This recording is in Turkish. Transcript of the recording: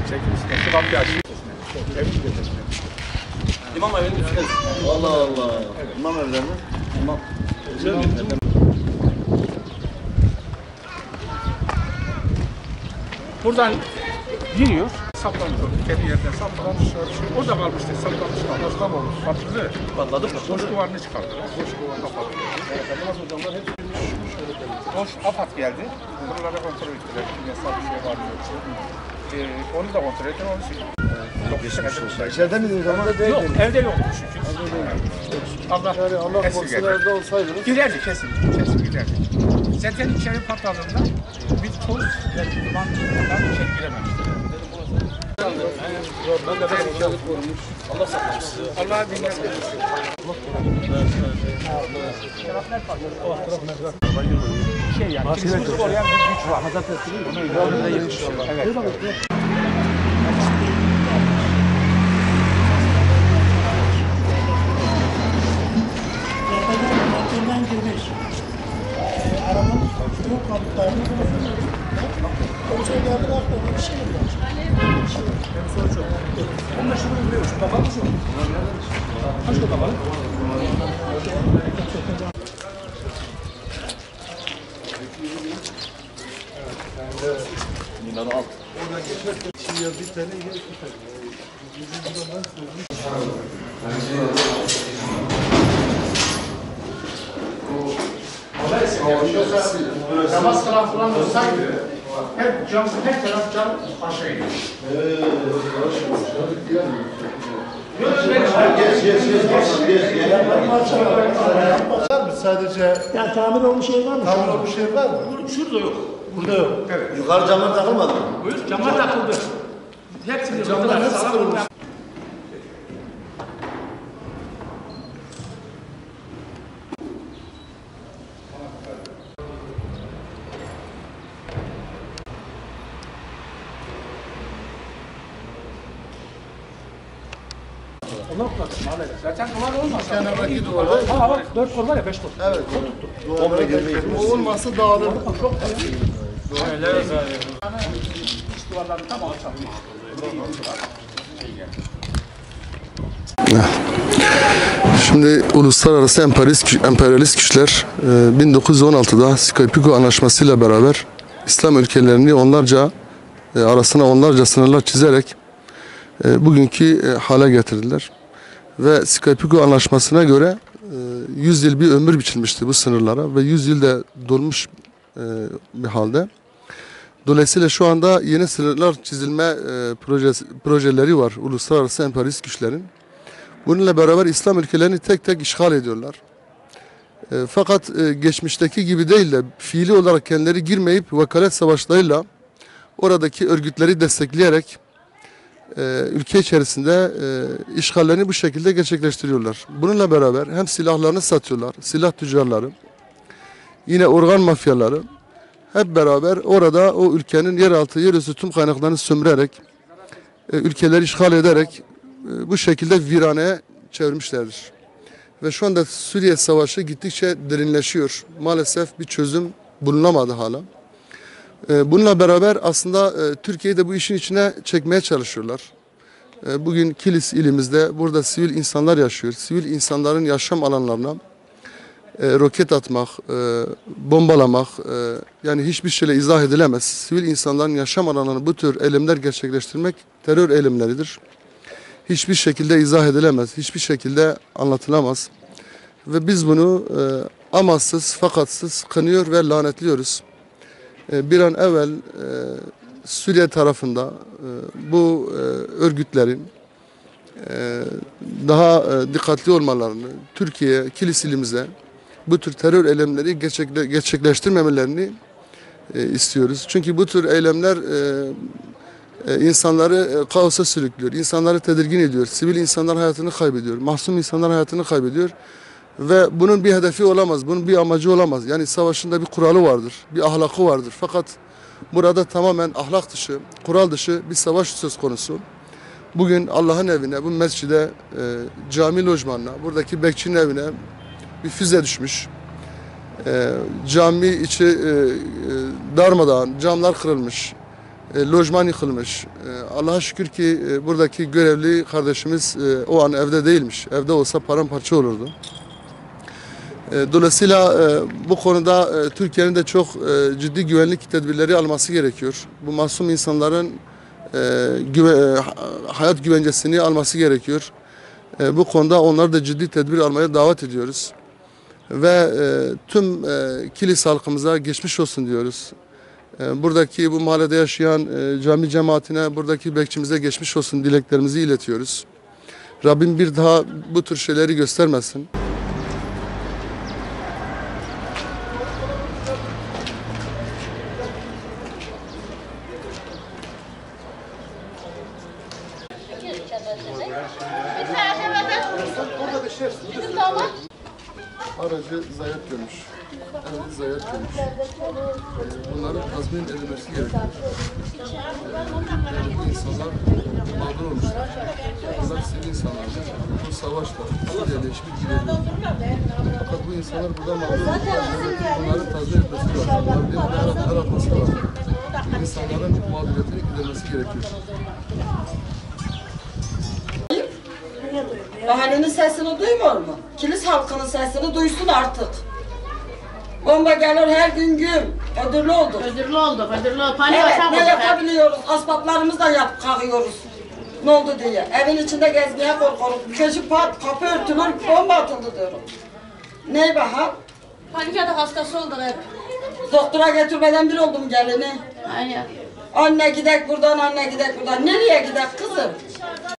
Çekilsin. Şu kapıyı açayım. Evin götürsün. İmam evinin üstüne. Allah Allah. Evet. İmam evlerinde. İmam. Buradan giriyor, saplanıyor. Kendi yerden saplanmış. Orada kalmıştı, saplanmış. Başkan olmuş. Patladı. Patladı mı? Boş duvarını çıkardı. Boş duvarını kapattı. Boş AFAD geldi. Buraları kontrol ettiler. Yasal bir şey var mı yok. Onu da kontrol ettiler. Onu İçeride miydiniz ama? yok, evde yoktu şükür. Allah korusun evde olsaydınız. Giderdi kesin giderdi. Zaten içeri patladığında bir toz ve duman içeri girememişti. Allah saklamış sizi. Allah'a binler şey yani, kimisi koruyan bir güç var. Evet. Mahkemeden girmiş. Arabanın yok kapılarını Komiser geldi baktı. Bir şey mi var? Benim soru çok. Onun da şunu biliyoruz. Bakalım mı? Kaç da bakalım? Minarı alt. Oradan geçerken şimdi bir tane yer tutar. Namaz kılan falan olsaydı her taraf cam aşağı iniyor. Sadece Yani tamir olmuş ev var mı? tamir olmuş şey var mı? Şurada yok. Burada yok. Evet. Yukarı camlar takılmadı mı? Buyur, camlar takıldı. Hepsini camlar kırılmış. Zaten duvar olmaz. Kenardaki duvarda. Ha bak 4 kol var ya 5 kol. Evet. Komple girmeyi. O olmazsa dağılır. Çok İç duvarların tamamı çalıyor. Şimdi uluslararası emperyalist güçler 1916'da Sykes-Picot Anlaşması'yla beraber İslam ülkelerini arasına onlarca sınırlar çizerek bugünkü hale getirdiler. Ve Sykes-Picot Anlaşması'na göre 100 yıl bir ömür biçilmişti bu sınırlara ve 100 yıl da dolmuş bir halde. Dolayısıyla şu anda yeni sınırlar çizilme projeleri var uluslararası emperyalist güçlerin. Bununla beraber İslam ülkelerini tek tek işgal ediyorlar. Fakat geçmişteki gibi değil de fiili olarak kendileri girmeyip vekalet savaşlarıyla oradaki örgütleri destekleyerek ülke içerisinde işgallerini bu şekilde gerçekleştiriyorlar. Bununla beraber hem silahlarını satıyorlar, silah tüccarları, yine organ mafyaları hep beraber orada o ülkenin yeraltı, yerüstü tüm kaynaklarını sömürerek, ülkeleri işgal ederek bu şekilde viraneye çevirmişlerdir. Ve şu anda Suriye Savaşı gittikçe derinleşiyor. Maalesef bir çözüm bulunamadı hala. Bununla beraber aslında Türkiye'yi de bu işin içine çekmeye çalışıyorlar. Bugün Kilis ilimizde burada sivil insanlar yaşıyor. Sivil insanların yaşam alanlarına roket atmak, bombalamak yani hiçbir şeyle izah edilemez. Sivil insanların yaşam alanlarına bu tür eylemler gerçekleştirmek terör eylemleridir. Hiçbir şekilde izah edilemez, hiçbir şekilde anlatılamaz. Ve biz bunu amaçsız, fakatsız kınıyor ve lanetliyoruz. Bir an evvel Suriye tarafında bu örgütlerin daha dikkatli olmalarını, Türkiye, Kilis ilimize bu tür terör eylemleri gerçekleştirmemelerini istiyoruz. Çünkü bu tür eylemler insanları kaosa sürüklüyor, insanları tedirgin ediyor, sivil insanlar hayatını kaybediyor, masum insanlar hayatını kaybediyor ve bunun bir hedefi olamaz, bunun bir amacı olamaz. Yani savaşın da bir kuralı vardır, bir ahlakı vardır. Fakat burada tamamen ahlak dışı, kural dışı bir savaş söz konusu. Bugün Allah'ın evine, bu mescide, cami lojmanına, buradaki bekçinin evine bir füze düşmüş. Cami içi darmadağın, camlar kırılmış. lojman yıkılmış. Allah'a şükür ki buradaki görevli kardeşimiz o an evde değilmiş. Evde olsa paramparça olurdu. Dolayısıyla bu konuda Türkiye'nin de çok ciddi güvenlik tedbirleri alması gerekiyor. Bu masum insanların hayat güvencesini alması gerekiyor. Bu konuda onları da ciddi tedbir almaya davet ediyoruz. Ve tüm Kilis halkımıza geçmiş olsun diyoruz. Buradaki bu mahallede yaşayan cami cemaatine, buradaki bekçimize geçmiş olsun dileklerimizi iletiyoruz. Rabbim bir daha bu tür şeyleri göstermesin. Aracı zayiat görmüş. Evi zayiat görmüş. Bunların tazmin edilmesi gerekiyor. Bu insanlar mağdur olmuşlar. Bunlar sivil insanlardır. Bu savaşta, Suriye'de hiçbir ilgili fakat bu insanlar burada mağdur olmuşlar. Bunların tazmin etmesi lazım. Bunların bir el atması lazım. Bu insanların mağduriyetini gidermesi gerekiyor. Mahallenin sesini duymuyor mu? Kilis halkının sesini duysun artık. Bomba gelir her gün gün. Ödürlü olduk. Ödürlü olduk, ödürlü olduk. Panik Evet, atak ne olduk. yapabiliyoruz? Asbaplarımızla kalkıyoruz. Ne oldu diye. Evin içinde gezmeye korkuyoruz. Köşü pat, kapı örtülür, bomba atıldı diyorum. Ney bahar? Panik atak hastası olduk hep. Doktora götürmeden bir oldum gelini. Aynen. Anne gidek buradan, anne gidek buradan. Nereye gidek kızım?